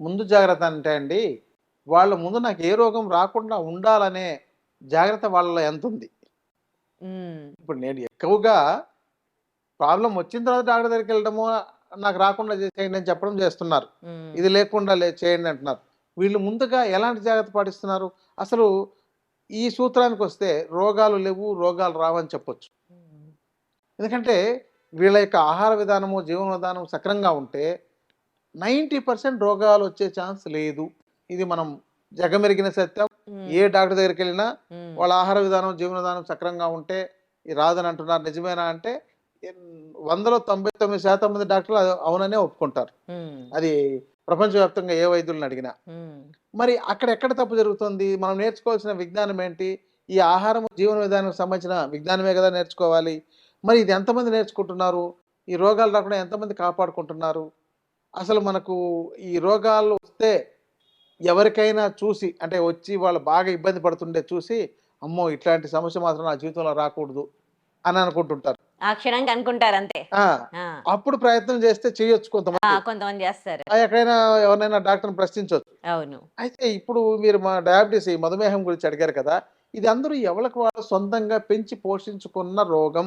ముందు జాగ్రత్త అంటే అండి, వాళ్ళ ముందు నాకు ఏ రోగం రాకుండా ఉండాలనే జాగ్రత్త వాళ్ళలో ఎంతుంది? హ్మ్. ఇప్పుడు నేను ఎక్కువగా ప్రాబ్లమ్ వచ్చిన తర్వాత డాక్టర్ దగ్గరికెళ్ళడము, నాకు రాకుండా చేసేయండి అని చెప్పడం చేస్తున్నారు. హ్మ్. ఇది లేకుండా చేయండి అంటున్నారు. వీళ్ళు ముందుగా ఎలాంటి జాగ్రత్త పాటిస్తున్నారు? అసలు ఈ సూత్రానికొస్తే రోగాలు లెవ్వు, రోగాలు రావని చెప్పొచ్చు. హ్మ్. ఎందుకంటే వీళ్ళ యొక్క ఆహార విధానము, జీవన విధానం సక్రమంగా ఉంటే 90% రోగాలొచ్చే ఛాన్స్ లేదు. ఇది మనం జగమెరిగిన సత్యం. ఏ హ్మ్. డాక్టర్ దగ్గరికెళ్ళినా హ్మ్. వాళ్ళ ఆహార విధానం, జీవన విధానం సక్రమంగా ఉంటే ఇది రాదని అంటున్నారు. నిజమేనా అంటే ఎన్ 100లో 99% మంది డాక్టర్లు అవుననే ఒప్పుకుంటారు. హ్మ్. అది ప్రపంచవ్యాప్తంగా ఏ వైద్యుల్ని అడిగినా. హ్మ్. మరి అక్కడెక్కడ తప్పు జరుగుతుంది? మనం నేర్చుకోవాల్సిన విజ్ఞానం ఏంటి? ఈ ఆహారం, జీవన విధానానికి సంబంధించిన విజ్ఞానమే గదా నేర్చుకోవాలి. మరి ఇది ఎంతమంది నేర్చుకుంటున్నారు? ఈ రోగాలు రాకుండా ఎంతమంది కాపాడుకుంటున్నారు? అసలు మనకు ఈ రోగాలు వస్తే ఎవరికైనా చూసి అంటే వచ్చి వాళ్ళు బాగా ఇబ్బంది పడుతుంటే చూసి, అమ్మో! ఇట్లాంటి సమస్య మాత్రం నా జీవితంలో రాకూడదు అని అనుకుంటుంటారు. ఆ క్షణంకి అనుకుంటారంతే. ఆ! ఆ! అప్పుడు ప్రయత్నం చేస్తే చేయొచ్చు ఆ! కొంతమంది. కొంతమంది జేస్తారు. ఎక్కడైనా ఎవరినైనా డాక్టర్‌ని ప్రశ్నించొచ్చు. అవును. అయితే ఇప్పుడు మీరు మా డయాబెటిస్ ఈ మధుమేహం గురించి అడిగారు కదా! ఇది అందరూ ఎవళ్ళకి వాళ్ళు సొంతంగా పెంచి పోషించుకున్న రోగం.